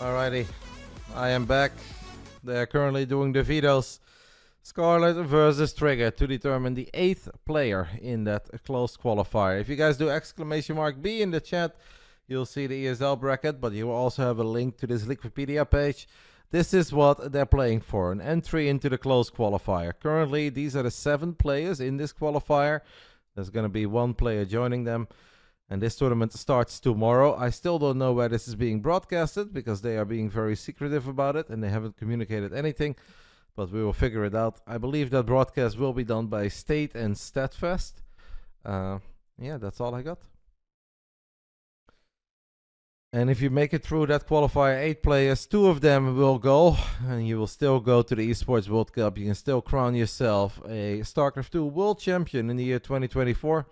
Alrighty, I am back. They are currently doing the vetoes. Scarlett versus Trigger to determine the 8th player in that closed qualifier. If you guys do !B in the chat, you'll see the ESL bracket, but you will also have a link to this Liquipedia page. This is what they're playing for, an entry into the closed qualifier. Currently, these are the 7 players in this qualifier. There's going to be 1 player joining them. And this tournament starts tomorrow. I still don't know where this is being broadcasted because they are being very secretive about it and they haven't communicated anything. But we will figure it out. I believe that broadcast will be done by State and Statfest. Yeah, that's all I got. And if you make it through that qualifier, 8 players, 2 of them will go. And you will still go to the Esports World Cup. You can still crown yourself a StarCraft 2 World Champion in the year 2024.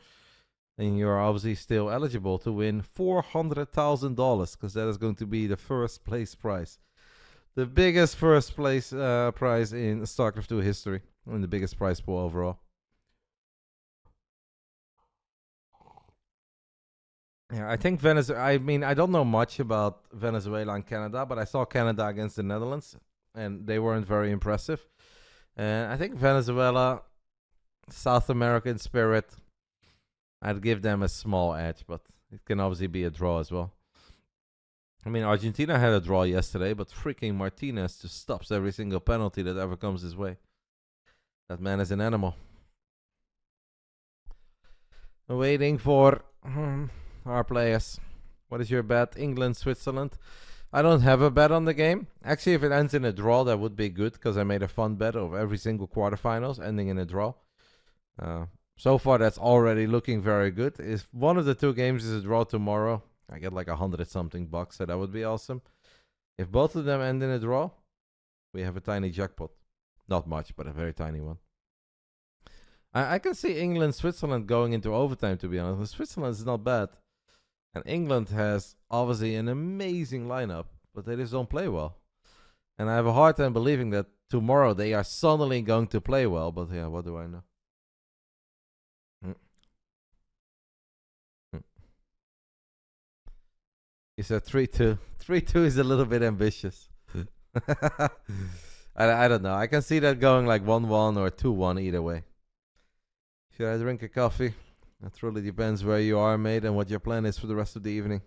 And you're obviously still eligible to win $400,000 because that is going to be the first place prize. The biggest first place prize in StarCraft 2 history and the biggest prize pool overall. Yeah, I think Venezuela, I don't know much about Venezuela and Canada, but I saw Canada against the Netherlands and they weren't very impressive. And I think Venezuela, South American spirit, I'd give them a small edge, but it can obviously be a draw as well. I mean, Argentina had a draw yesterday, but freaking Martinez just stops every single penalty that ever comes his way. That man is an animal. Waiting for our players. What is your bet? England, Switzerland. I don't have a bet on the game. Actually, if it ends in a draw, that would be good because I made a fun bet of every single quarterfinals ending in a draw. So far, that's already looking very good. If one of the 2 games is a draw tomorrow, I get like $100-something bucks, so that would be awesome. If both of them end in a draw, we have a tiny jackpot. Not much, but a very tiny one. I can see England, Switzerland going into overtime, to be honest. Switzerland is not bad. And England has obviously an amazing lineup, but they just don't play well. And I have a hard time believing that tomorrow they are suddenly going to play well, but yeah, what do I know? He said 3-2. 3-2 is a little bit ambitious. I don't know. I can see that going like 1-1 or 2-1 either way. Should I drink a coffee? That really depends where you are, mate, and what your plan is for the rest of the evening.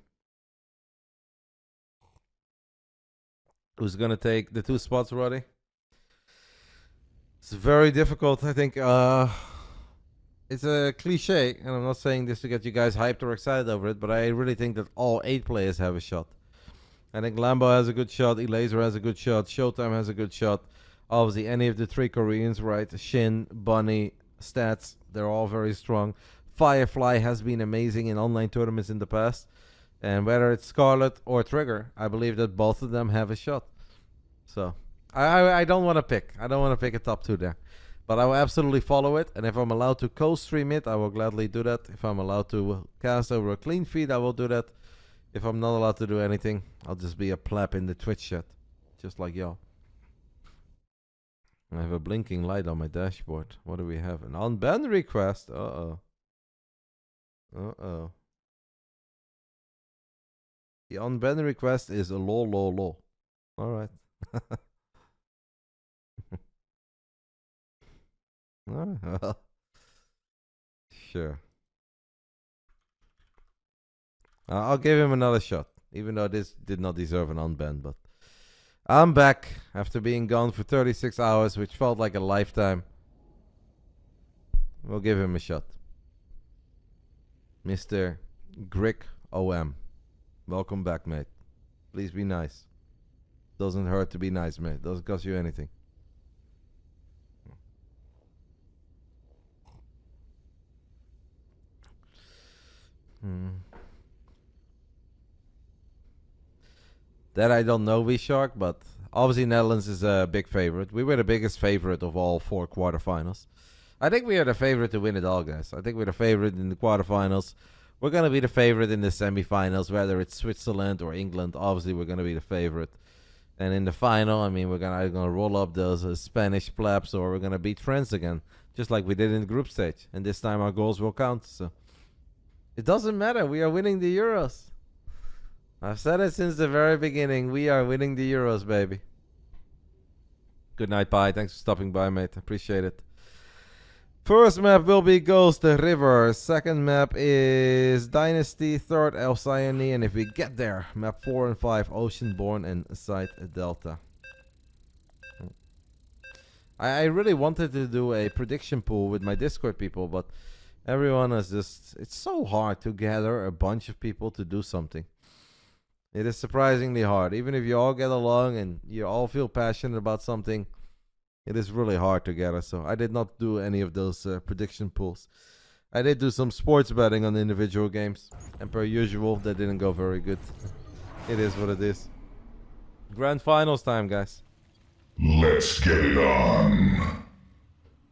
Who's going to take the 2 spots, Roddy? It's very difficult. I think it's a cliche, and I'm not saying this to get you guys hyped or excited over it, but I really think that all 8 players have a shot. I think Lambo has a good shot, Elaser has a good shot, Showtime has a good shot. Obviously, any of the 3 Koreans, right? Shin, Bunny, Stats, they're all very strong. Firefly has been amazing in online tournaments in the past. And whether it's Scarlett or Trigger, I believe that both of them have a shot. So, I don't want to pick. I don't want to pick a top 2 there. But I will absolutely follow it. And if I'm allowed to co-stream it, I will gladly do that. If I'm allowed to cast over a clean feed, I will do that. If I'm not allowed to do anything, I'll just be a pleb in the Twitch chat. Just like y'all. I have a blinking light on my dashboard. What do we have? An unban request. Uh-oh. Uh-oh. The unban request is a lol. Alright. Well, sure. I'll give him another shot, even though this did not deserve an unban, but I'm back after being gone for 36 hours, which felt like a lifetime. We'll give him a shot. Mr. Grick OM. Welcome back, mate. Please be nice. Doesn't hurt to be nice, mate. Doesn't cost you anything. That I don't know, V-Shark, but obviously Netherlands is a big favorite. We were the biggest favorite of all 4 quarterfinals. I think we are the favorite to win it all, guys. I think we're the favorite in the quarterfinals. We're going to be the favorite in the semifinals, whether it's Switzerland or England. Obviously, we're going to be the favorite. And in the final, I mean, we're either going to roll up those Spanish plebs or we're going to beat France again, just like we did in the group stage. And this time our goals will count. So it doesn't matter. We are winning the Euros. I've said it since the very beginning. We are winning the Euros, baby. Good night, bye. Thanks for stopping by, mate. Appreciate it. First map will be Ghost River. Second map is Dynasty. Third, Alcyone. And if we get there, map 4 and 5, Oceanborn and Side Delta. I really wanted to do a prediction pool with my Discord people, but everyone is just... It's so hard to gather a bunch of people to do something. It is surprisingly hard. Even if you all get along and you all feel passionate about something, it is really hard to gather. So I did not do any of those prediction pools. I did do some sports betting on individual games. And per usual, that didn't go very good. It is what it is. Grand finals time, guys. Let's get it on.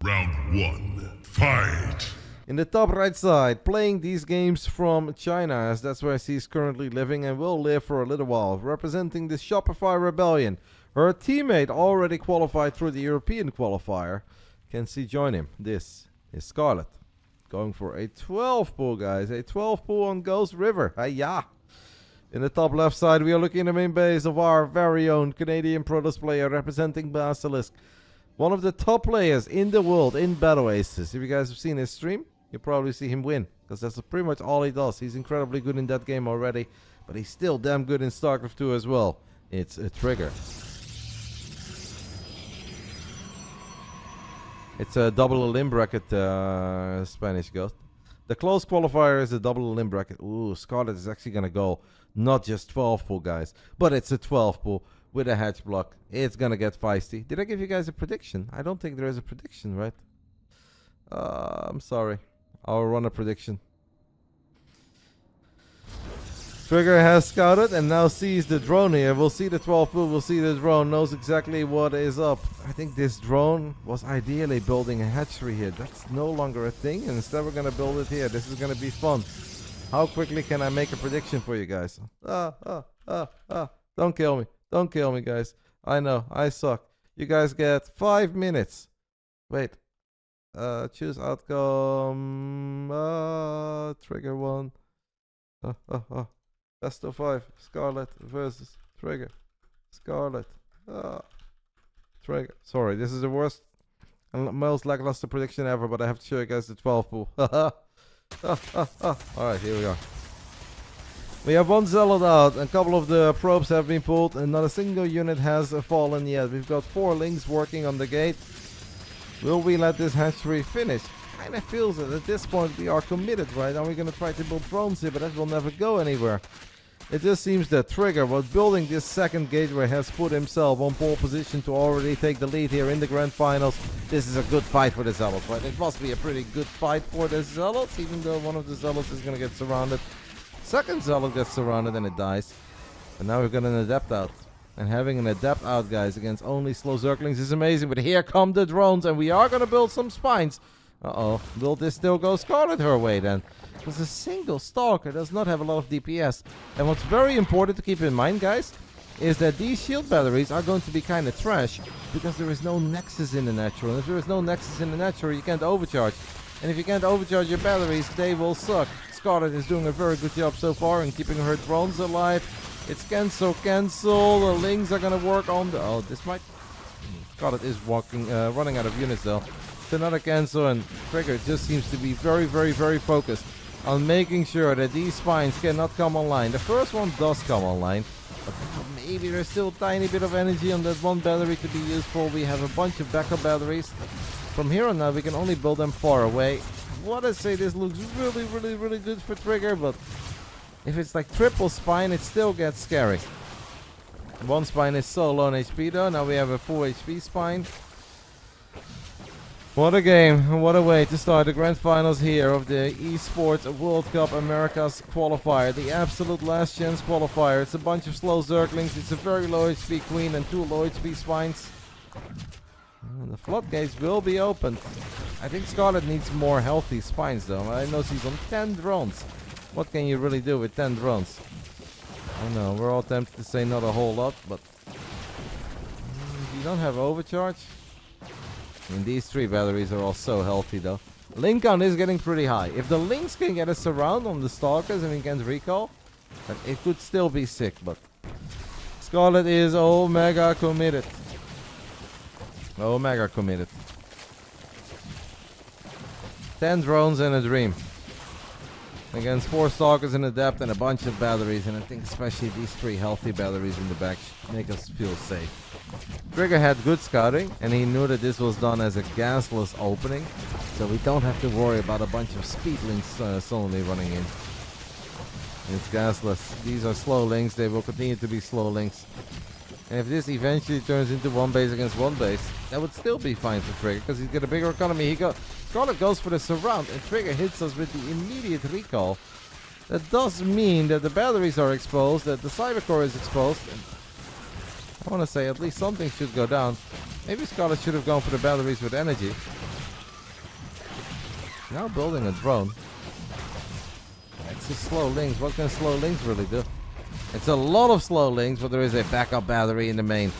Round 1. Fight. In the top right side, playing these games from China, as that's where she's currently living and will live for a little while, representing the Shopify Rebellion. Her teammate already qualified through the European qualifier. Can she join him? This is Scarlett. Going for a 12 pool, guys. A 12 pool on Ghost River. Hiya! In the top left side, we are looking at the main base of our very own Canadian Protoss player representing BASILISK. One of the top players in the world in Battle Aces. If you guys have seen his stream, you'll probably see him win, because that's pretty much all he does. He's incredibly good in that game already, but he's still damn good in Starcraft 2 as well. It's a Trigger. It's a double limb bracket, Spanish Ghost. The close qualifier is a double limb bracket. Ooh, Scarlett is actually going to go not just 12 pool, guys, but it's a 12 pool with a hatch block. It's going to get feisty. Did I give you guys a prediction? I don't think there is a prediction, right? I'm sorry. I'll run a prediction. Trigger has scouted and now sees the drone here. We'll see the 12 pool. We'll see the drone. Knows exactly what is up. I think this drone was ideally building a hatchery here. That's no longer a thing. And instead we're going to build it here. This is going to be fun. How quickly can I make a prediction for you guys? Don't kill me. Don't kill me, guys. I know. I suck. You guys get 5 minutes. Wait. Choose outcome. Trigger 1. Best of 5. Scarlett versus Trigger. Scarlett. Trigger. Sorry, this is the worst and most lackluster prediction ever, but I have to show you guys the 12 pool. Alright, here we are. We have one Zealot out. A couple of the probes have been pulled, and not a single unit has fallen yet. We've got 4 links working on the gate. Will we let this hatchery finish? Kind of feels that at this point we are committed, right? Are we going to try to build drones here, but that will never go anywhere. It just seems that Trigger was building this second gateway, has put himself on pole position to already take the lead here in the grand finals. This is a good fight for the Zealots, right? It must be a pretty good fight for the Zealots, even though one of the Zealots is going to get surrounded. Second Zealot gets surrounded and it dies. And now we've got an Adept out. And having an Adept out, guys, against only slow Zerglings is amazing. But here come the drones, and we are going to build some spines. Uh-oh. Will this still go Scarlett her way then? Because a single Stalker does not have a lot of DPS. And what's very important to keep in mind, guys, is that these shield batteries are going to be kind of trash, because there is no Nexus in the natural. And if there is no Nexus in the natural, you can't overcharge. And if you can't overcharge your batteries, they will suck. Scarlett is doing a very good job so far in keeping her drones alive. It's cancel. The links are going to work on the... Oh, this might... Scarlett is running out of units though. It's another cancel, and Trigger just seems to be very, very, very focused on making sure that these spines cannot come online. The first one does come online, but maybe there's still a tiny bit of energy on that one battery to be useful. We have a bunch of backup batteries. From here on out, we can only build them far away. I want to say this looks really, really, really good for Trigger, but if it's like triple spine, it still gets scary. One spine is so low on HP though. Now we have a full HP spine. What a game. What a way to start the grand finals here of the Esports World Cup Americas Qualifier. The absolute last chance qualifier. It's a bunch of slow Zerglings. It's a very low HP queen and 2 low HP spines. And the floodgates will be opened. I think Scarlett needs more healthy spines though. I know she's on 10 drones. What can you really do with 10 drones? I don't know. We're all tempted to say not a whole lot, but you don't have overcharge. I mean, these 3 batteries are all so healthy though. Link count is getting pretty high. If the links can get a surround on the Stalkers and we can recall, But it could still be sick, but Scarlett is Omega committed. Omega committed. 10 drones and a dream. Against 4 stalkers in the depth and a bunch of batteries, and I think especially these 3 healthy batteries in the back make us feel safe. Trigger had good scouting, and he knew that this was done as a gasless opening, so we don't have to worry about a bunch of speedlings suddenly running in. It's gasless. These are slow links, they will continue to be slow links. And if this eventually turns into 1 base against 1 base, that would still be fine for Trigger, because he's got a bigger economy. Scarlett goes for the surround, and Trigger hits us with the immediate recall. That does mean that the batteries are exposed, that the cyber core is exposed. And I want to say at least something should go down. Maybe Scarlett should have gone for the batteries with energy. Now building a drone. It's just slow links. What can slow links really do? It's a lot of slow links, but there is a backup battery in the main.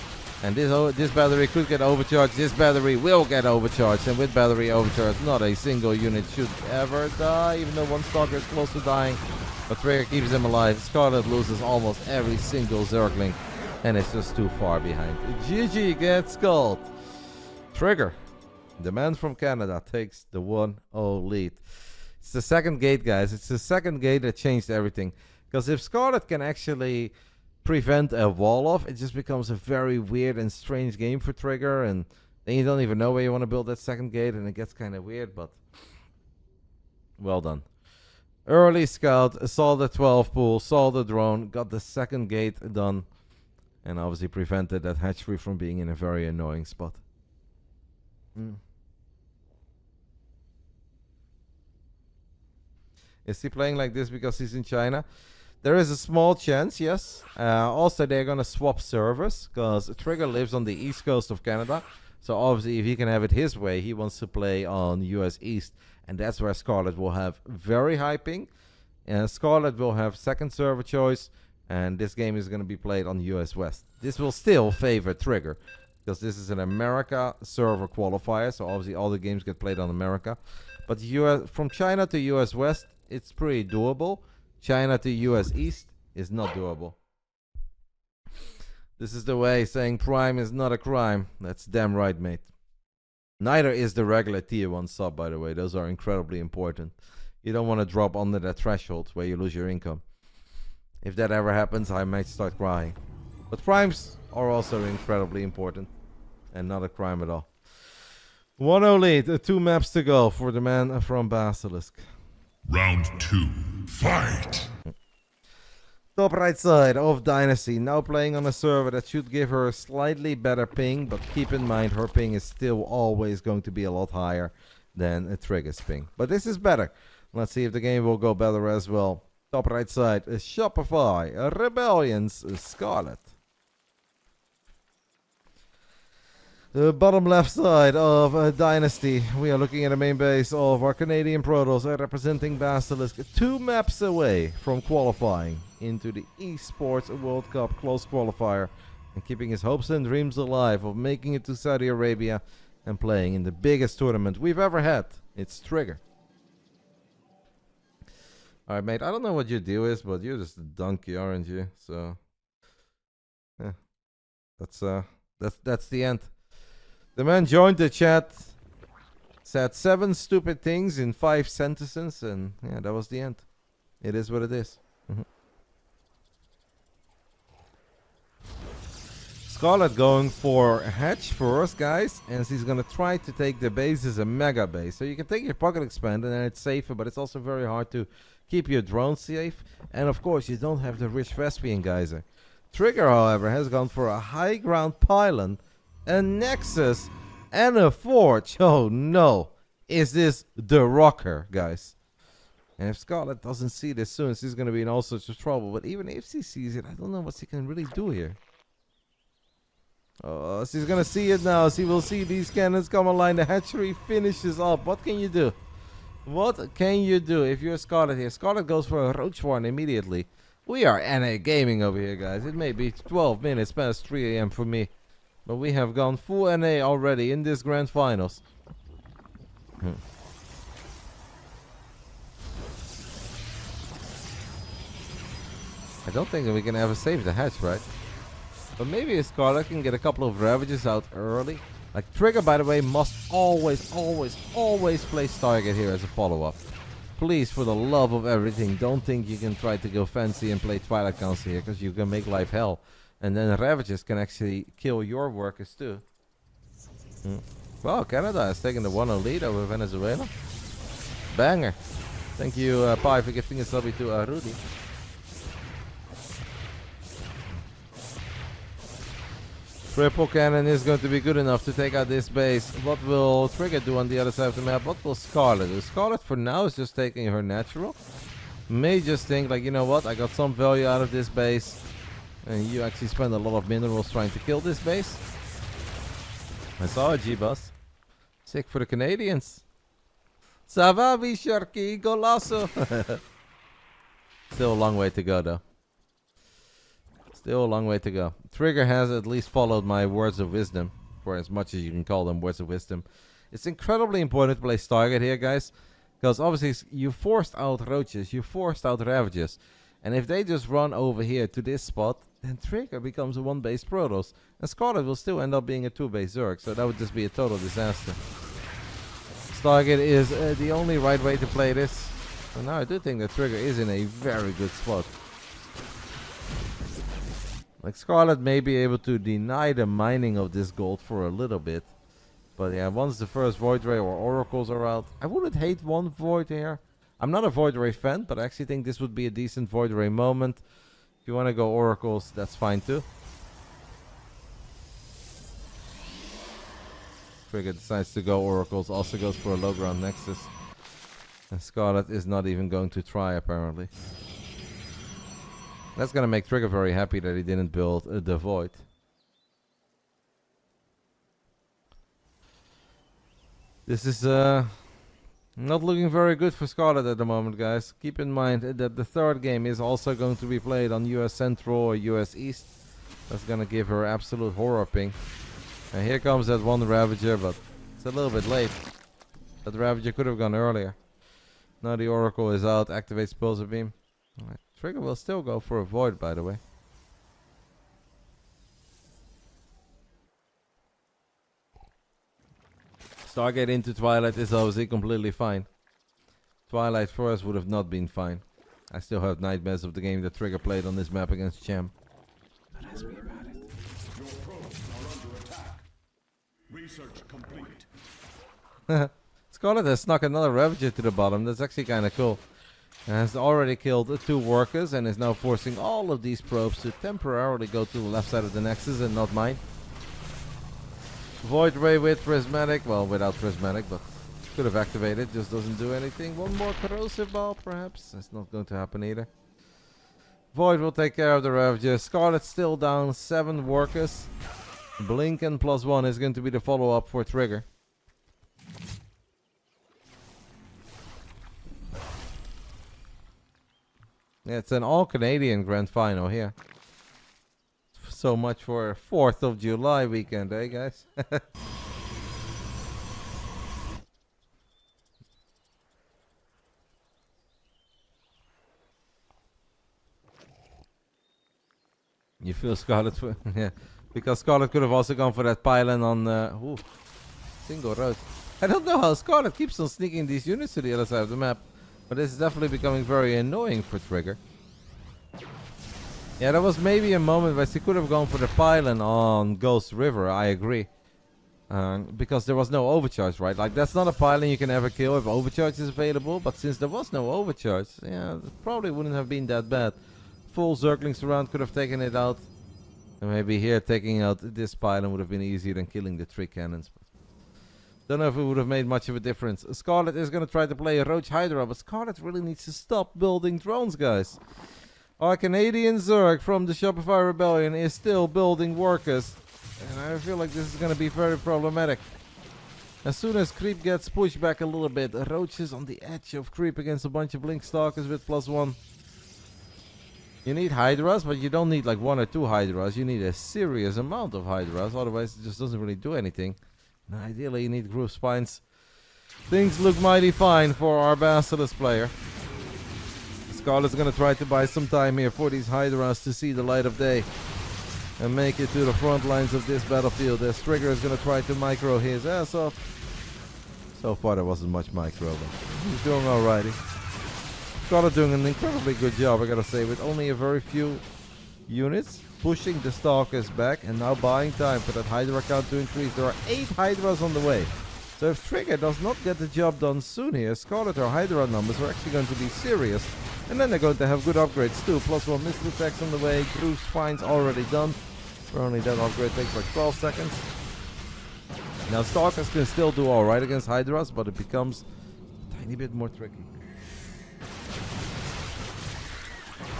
And this battery could get overcharged. This battery will get overcharged. And with battery overcharged, not a single unit should ever die, even though 1 stalker is close to dying. But Trigger keeps him alive. Scarlett loses almost every single Zergling. And it's just too far behind. GG gets gold. Trigger, the man from Canada, takes the 1-0 lead. It's the second gate, guys. It's the second gate that changed everything. Because if Scarlett can actually prevent a wall off, it just becomes a very weird and strange game for Trigger. And then you don't even know where you want to build that second gate. And it gets kind of weird, but well done. Early scout, saw the 12 pool, saw the drone, got the second gate done. And obviously prevented that hatchery from being in a very annoying spot. Is he playing like this because he's in China? There is a small chance, yes. Also, they're going to swap servers because Trigger lives on the east coast of Canada. So obviously, if he can have it his way, he wants to play on US East. And that's where Scarlett will have very high ping. Scarlett will have second server choice. And this game is going to be played on US West. This will still favor Trigger, because this is an America server qualifier. So obviously all the games get played on America. But from China to US West, it's pretty doable. China to US East is not doable. This is the way saying Prime is not a crime. That's damn right, mate. Neither is the regular tier 1 sub, by the way. Those are incredibly important. You don't want to drop under that threshold where you lose your income. If that ever happens, I might start crying. But primes are also incredibly important. And not a crime at all. 1-0 lead. 2 maps to go for the man from Basilisk. Round 2. Fight! Top right side of Dynasty. Now playing on a server that should give her a slightly better ping. But keep in mind, her ping is still always going to be a lot higher than a Trigger's ping. But this is better. Let's see if the game will go better as well. Top right side, Shopify, Rebellions, Scarlett. The bottom left side of Dynasty, we are looking at the main base of our Canadian Protoss representing Basilisk, 2 maps away from qualifying into the Esports World Cup close qualifier and keeping his hopes and dreams alive of making it to Saudi Arabia and playing in the biggest tournament we've ever had. It's Trigger. Alright, mate, I don't know what your deal is, but you're just a donkey, aren't you? So, yeah, that's the end. The man joined the chat, said 7 stupid things in 5 sentences, and yeah, that was the end. It is what it is. Scarlett going for hatch first, guys, and she's gonna try to take the base as a mega base. So you can take your pocket expander and it's safer, but it's also very hard to keep your drone safe. And of course, you don't have the rich Vespian geyser. Trigger, however, has gone for a high ground pylon, a nexus, and a forge. Oh no, is this the rocker, guys? And if Scarlett doesn't see this soon, she's gonna be in all sorts of trouble. But even if she sees it, I don't know what she can really do here. Oh, she's gonna see it now. She will see these cannons come online. The hatchery finishes up. What can you do? What can you do if you're Scarlett here? Scarlett goes for a roach warren immediately. We are NA gaming over here, guys. It may be 12 minutes past 3 AM for me, but we have gone full NA already in this grand finals. I don't think we can ever save the hatch, right? But maybe Scarlett can get a couple of Ravages out early. Like, Trigger, by the way, must always play Stargate here as a follow-up. Please, for the love of everything, don't think you can try to go fancy and play Twilight Council here, because you can make life hell. And then Ravages can actually kill your workers too. Well, Canada has taken the 1-0 lead over Venezuela. Banger. Thank you, Pi, for gifting a subby to Rudy. Triple cannon is going to be good enough to take out this base. What will Trigger do on the other side of the map? What will Scarlett do? Scarlett for now is just taking her natural. May just think like, you know what, I got some value out of this base. And you actually spend a lot of minerals trying to kill this base. I saw a G-Bus. Sick for the Canadians. Ça va, Sharky, golasso. Still a long way to go though. Still a long way to go. Trigger has at least followed my words of wisdom, for as much as you can call them words of wisdom. It's incredibly important to play Stargate here, guys, because obviously you forced out Roaches, you forced out Ravages, and if they just run over here to this spot, then Trigger becomes a 1-base Protoss, and Scarlett will still end up being a 2-base Zerg, so that would just be a total disaster. Stargate is the only right way to play this, and now I do think that Trigger is in a very good spot. Like, Scarlett may be able to deny the mining of this gold for a little bit. But yeah, once the first Void Ray or Oracles are out, I wouldn't hate one Void here. I'm not a Void Ray fan, but I actually think this would be a decent Void Ray moment. If you want to go Oracles, that's fine too. Trigger decides to go Oracles, also goes for a low ground Nexus. And Scarlett is not even going to try, apparently. That's gonna make Trigger very happy that he didn't build the Void. This is not looking very good for Scarlett at the moment, guys. Keep in mind that the third game is also going to be played on US Central or US East. That's gonna give her absolute horror ping. And here comes that one Ravager, but it's a little bit late. That Ravager could have gone earlier. Now the Oracle is out, activates Pulsar Beam. Alright. Trigger will still go for a Void, by the way. Stargate into Twilight is obviously completely fine. Twilight for us would have not been fine. I still have nightmares of the game that Trigger played on this map against Cham. But ask me about it. Your probes are under attack. Research complete. Scarlett has snuck another Ravager to the bottom. That's actually kind of cool. And has already killed 2 workers and is now forcing all of these probes to temporarily go to the left side of the Nexus and not mine. Void Ray with Prismatic, well, without Prismatic, but could have activated, just doesn't do anything. One more Corrosive Ball, perhaps. That's not going to happen either. Void will take care of the Ravager. Scarlet still down 7 workers. Blink and +1 is going to be the follow-up for Trigger. Yeah, it's an all-Canadian grand final here. So much for 4th of July weekend, eh, guys? You feel Scarlet for yeah, because Scarlet could have also gone for that pylon on single road. I don't know how Scarlet keeps on sneaking these units to the other side of the map, but this is definitely becoming very annoying for Trigger. Yeah, there was maybe a moment where she could have gone for the pylon on Ghost River, I agree. Because there was no overcharge, right? Like, that's not a pylon you can ever kill if overcharge is available, but since there was no overcharge, yeah, it probably wouldn't have been that bad. Full circling surround could have taken it out. And maybe here taking out this pylon would have been easier than killing the 3 cannons. Don't know if it would have made much of a difference. Scarlet is going to try to play a Roach Hydra, but Scarlet really needs to stop building drones, guys. Our Canadian Zerg from the Shopify Rebellion is still building workers. And I feel like this is going to be very problematic. As soon as creep gets pushed back a little bit, Roach is on the edge of creep against a bunch of Blink Stalkers with +1. You need Hydras, but you don't need like 1 or 2 Hydras. You need a serious amount of Hydras, otherwise it just doesn't really do anything. And ideally you need Groove Spines. Things look mighty fine for our Basilisk player. Scarlett's gonna try to buy some time here for these Hydras to see the light of day and make it to the front lines of this battlefield. As Trigger is gonna try to micro his ass off. So far there wasn't much micro, but he's doing alrighty. Scarlett doing an incredibly good job, I gotta say, with only a very few units, pushing the Stalkers back and now buying time for that Hydra count to increase. There are 8 Hydras on the way. So if Trigger does not get the job done soon here, Scarlett or Hydra numbers are actually going to be serious. And then they're going to have good upgrades too. Plus 1 missile attacks on the way. Groove Spine's already done. Apparently that upgrade takes like 12 seconds. Now Stalkers can still do alright against Hydras, but it becomes a tiny bit more tricky.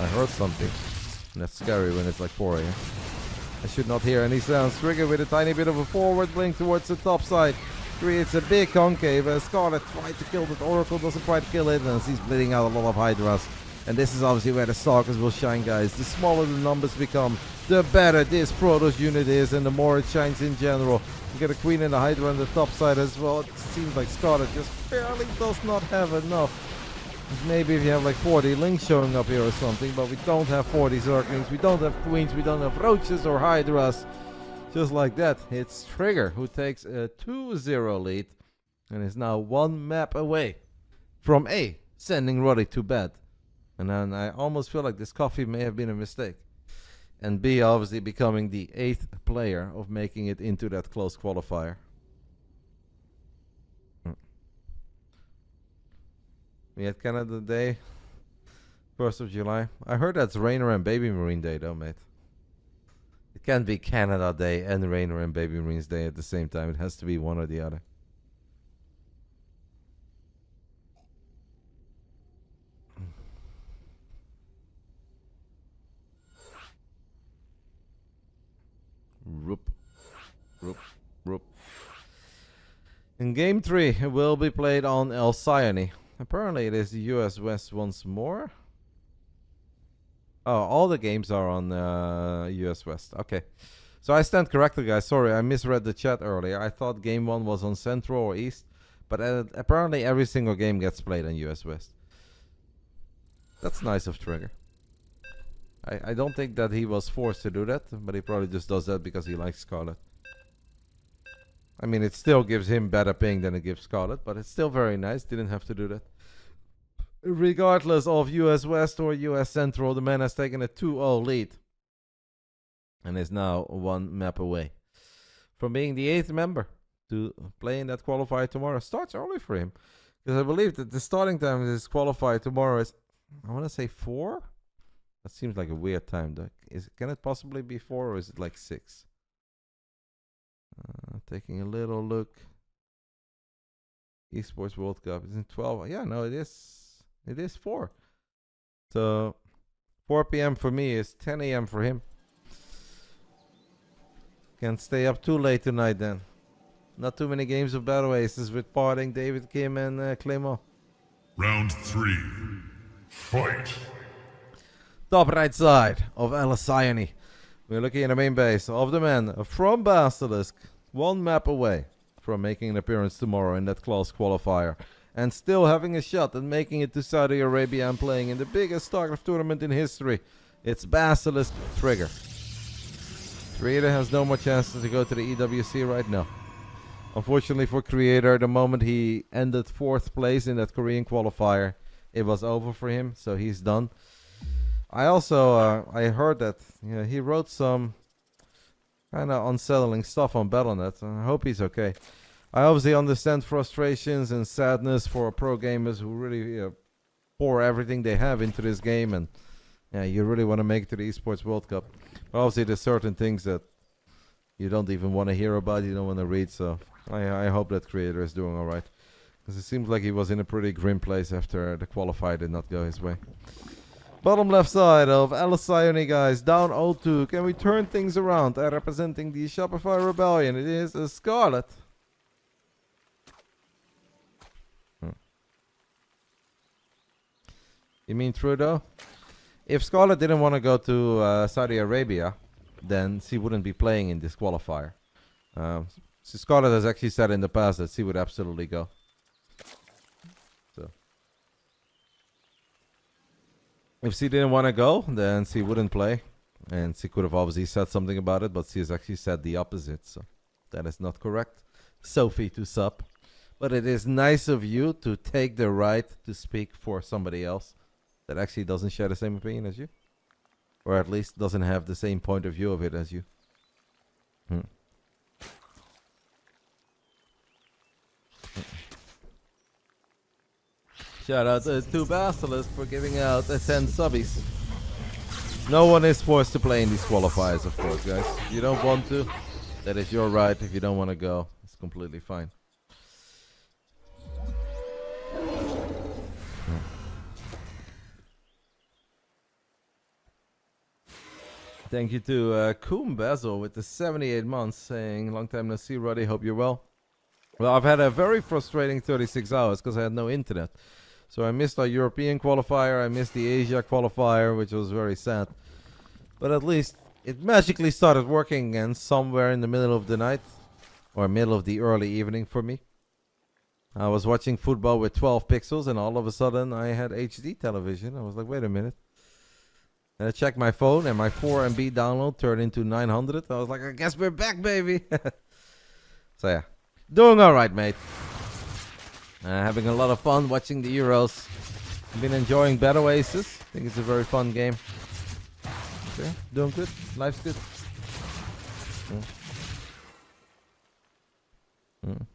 I heard something. And that's scary when it's like 4 AM. I should not hear any sounds. Trigger with a tiny bit of a forward blink towards the top side. Creates a big concave as Scarlett tried to kill that Oracle, doesn't quite kill it, and he's bleeding out a lot of Hydras. And this is obviously where the Stalkers will shine, guys. The smaller the numbers become, the better this Protoss unit is, and the more it shines in general. You get a Queen and a Hydra on the top side as well. It seems like Scarlett just barely does not have enough. Maybe if you have like 40 Lings showing up here or something, but we don't have 40 Zerglings, we don't have Queens, we don't have Roaches or Hydras. Just like that, it's Trigger who takes a 2-0 lead and is now 1 map away from A, sending Roddy to bed. And then I almost feel like this coffee may have been a mistake. And B, obviously becoming the 8th player of making it into that close qualifier. We had Canada Day, 1st of July. I heard that's Reynor and Baby Marine Day though, mate. It can't be Canada Day and Reynor and Baby Marines Day at the same time. It has to be one or the other. Roop. Roop. Roop. In Game 3, it will be played on Alcyone. Apparently it is the US West once more. Oh, all the games are on US West. Okay. So I stand corrected, guys. Sorry, I misread the chat earlier. I thought game 1 was on Central or East. But apparently every single game gets played on US West. That's nice of Trigger. I don't think that he was forced to do that. But he probably just does that because he likes Scarlett. I mean, it still gives him better ping than it gives Scarlett. But it's still very nice. Didn't have to do that. Regardless of US West or US Central, the man has taken a 2-0 lead and is now 1 map away from being the 8th member to play in that qualifier tomorrow. Starts early for him because I believe that the starting time of this qualifier tomorrow is, I want to say 4. That seems like a weird time though. Can it possibly be 4 or is it like 6? Taking a little look. Esports World Cup is in 12. Yeah, no, it is. It is 4. So 4 p.m. for me is 10 a.m. for him. Can't stay up too late tonight then. Not too many games of Battle Aces with Parting, David Kim and Clément. Round 3. Fight. Top right side of Alcyone. We're looking at the main base of the man from BASILISK. 1 map away from making an appearance tomorrow in that close qualifier. And still having a shot at making it to Saudi Arabia and playing in the biggest Starcraft tournament in history. It's BASILISK Trigger. Creator has no more chances to go to the EWC right now. Unfortunately for Creator, the moment he ended 4th place in that Korean qualifier, it was over for him, so he's done. I also I heard that he wrote some kind of unsettling stuff on Battle.net. I hope he's okay. I obviously understand frustrations and sadness for pro gamers who really pour everything they have into this game, and you really want to make it to the Esports World Cup. But obviously there's certain things that you don't even want to hear about, you don't want to read, so I hope that Creator is doing alright. Because it seems like he was in a pretty grim place after the qualifier did not go his way. Bottom left side of Alcyone, guys, down 0-2. Can we turn things around? Representing the Shopify Rebellion, it is a Scarlett. You mean Trudeau? If Scarlett didn't want to go to Saudi Arabia, then she wouldn't be playing in this qualifier. So Scarlett has actually said in the past that she would absolutely go. So If she didn't want to go, then she wouldn't play. And she could have obviously said something about it, but she has actually said the opposite. So that is not correct. Sophie to sub. But it is nice of you to take the right to speak for somebody else that actually doesn't share the same opinion as you. Or at least doesn't have the same point of view of it as you. Shout out to BASILISK for giving out 10 subbies. No one is forced to play in these qualifiers, of course, guys. If you don't want to, that is your right. If you don't want to go, it's completely fine. Thank you to Koom Basil with the 78 months saying, long time no see, Roddy, hope you're well. Well, I've had a very frustrating 36 hours because I had no internet. So I missed our European qualifier, I missed the Asia qualifier, which was very sad. But at least it magically started working again somewhere in the middle of the night. Or middle of the early evening for me. I was watching football with 12 pixels and all of a sudden I had HD television. I was like, wait a minute. And I checked my phone and my 4 MB download turned into 900. I was like, I guess we're back, baby. So yeah, doing alright, mate. Having a lot of fun watching the Euros. Been enjoying Battle Aces. I think it's a very fun game. So yeah, doing good. Life's good. You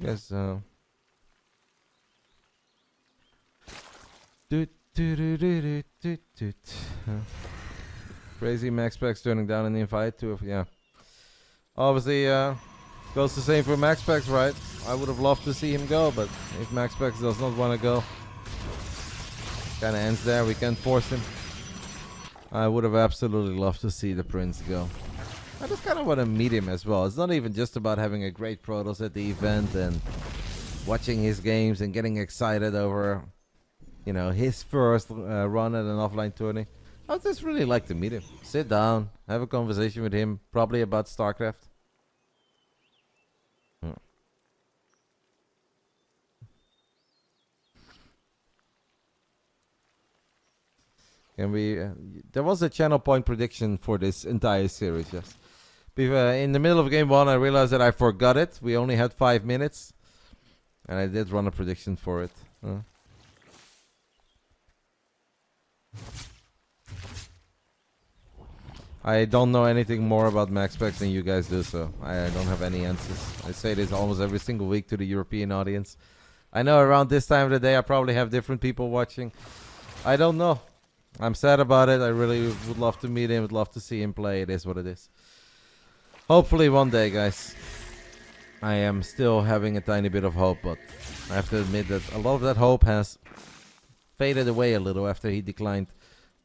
guys, Crazy Max Specs turning down an invite to, yeah. Obviously, goes the same for Max Specs, right? I would have loved to see him go, but if Max Specs does not want to go, kind of ends there. We can't force him. I would have absolutely loved to see the Prince go. I just kind of want to meet him as well. It's not even just about having a great Protoss at the event and watching his games and getting excited over, you know, his first run at an offline tourney. I would just really like to meet him. Sit down, have a conversation with him, probably about Starcraft. And there was a channel point prediction for this entire series, yes. In the middle of game 1, I realized that I forgot it. We only had 5 minutes. And I did run a prediction for it. I don't know anything more about Max Specs than you guys do, so I don't have any answers. I say this almost every single week to the European audience. I know around this time of the day I probably have different people watching. I don't know. I'm sad about it. I really would love to meet him. Would love to see him play. It is what it is. Hopefully one day, guys. I am still having a tiny bit of hope, but I have to admit that a lot of that hope has faded away a little after he declined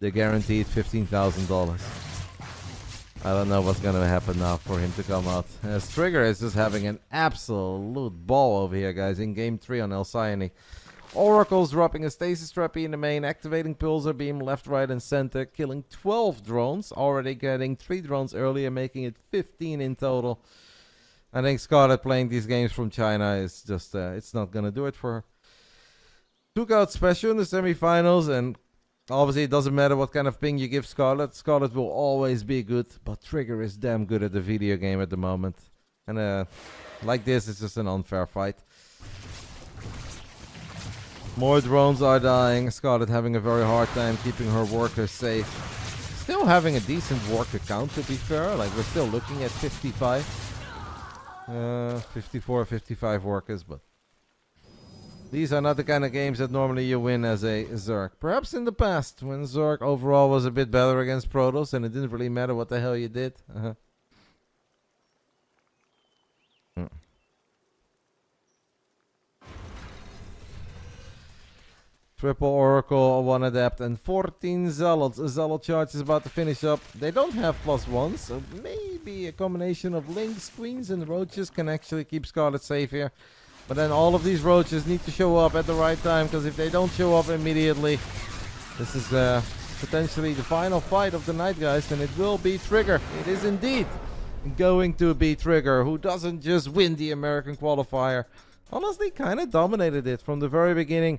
the guaranteed $15,000. I don't know what's going to happen now for him to come out. As Trigger is just having an absolute ball over here, guys, in Game 3 on Alcyone. Oracle's dropping a stasis trap in the main, activating Pulsar Beam left, right, and center, killing 12 drones, already getting 3 drones earlier, making it 15 in total. I think Scarlett playing these games from China is just, it's not going to do it for her. Took out Special in the semifinals, and obviously it doesn't matter what kind of ping you give Scarlett. Scarlett will always be good, but Trigger is damn good at the video game at the moment. And like this, it's just an unfair fight. More drones are dying. Scarlett having a very hard time keeping her workers safe. Still having a decent worker count, to be fair. Like, we're still looking at 55. 54, 55 workers, but these are not the kind of games that normally you win as a Zerg. Perhaps in the past, when Zerg overall was a bit better against Protoss and it didn't really matter what the hell you did. Triple Oracle, 1 Adept, and 14 Zealots. A Zealot charge is about to finish up. They don't have +1, so maybe a combination of Lynx, Queens, and Roaches can actually keep Scarlett safe here. But then all of these Roaches need to show up at the right time, because if they don't show up immediately, this is potentially the final fight of the night, guys, and it will be Trigger. It is indeed going to be Trigger, who doesn't just win the American qualifier. Honestly, kind of dominated it from the very beginning.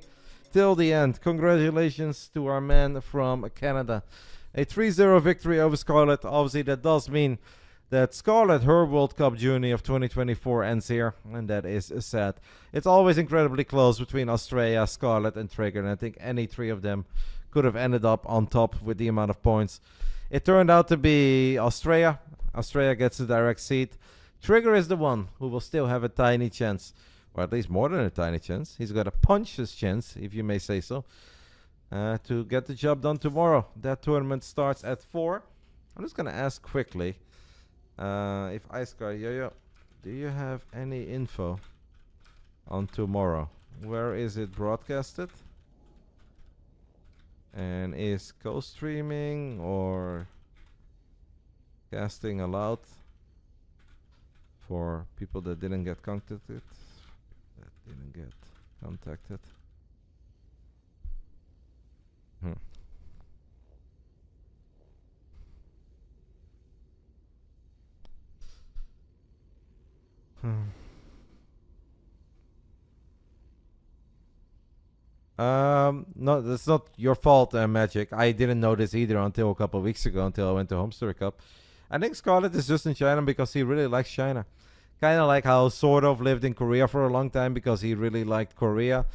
till the end. Congratulations to our man from Canada. A 3-0 victory over Scarlett. Obviously, that does mean that Scarlett, her World Cup journey of 2024 ends here, and that is sad. It's always incredibly close between Australia, Scarlett, and Trigger, and I think any three of them could have ended up on top with the amount of points. It turned out to be Australia. Australia gets the direct seat. Trigger is the one who will still have a tiny chance, or at least more than a tiny chance. He's got a puncher's chance, if you may say so, to get the job done tomorrow. That tournament starts at 4. I'm just going to ask quickly. If Icecar Yo-Yo, do you have any info on tomorrow? Where is it broadcasted? And is co-streaming or casting allowed for people that didn't get contacted? No, that's not your fault, Magic. I didn't know this either until a couple of weeks ago, until I went to Home Story Cup. I think Scarlett is just in China because he really likes China. Kind of like how sort of lived in Korea for a long time because he really liked Korea.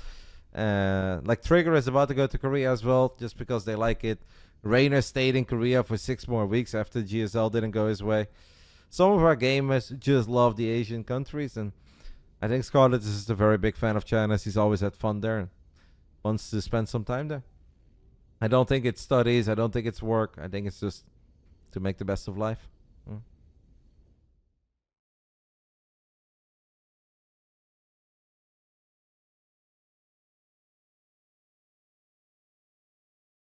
Like Trigger is about to go to Korea as well, just because they like it. Reynor stayed in Korea for 6 more weeks after GSL didn't go his way. Some of our gamers just love the Asian countries, and I think Scarlett is just a very big fan of China. He's always had fun there and wants to spend some time there. I don't think it's studies. I don't think it's work. I think it's just to make the best of life.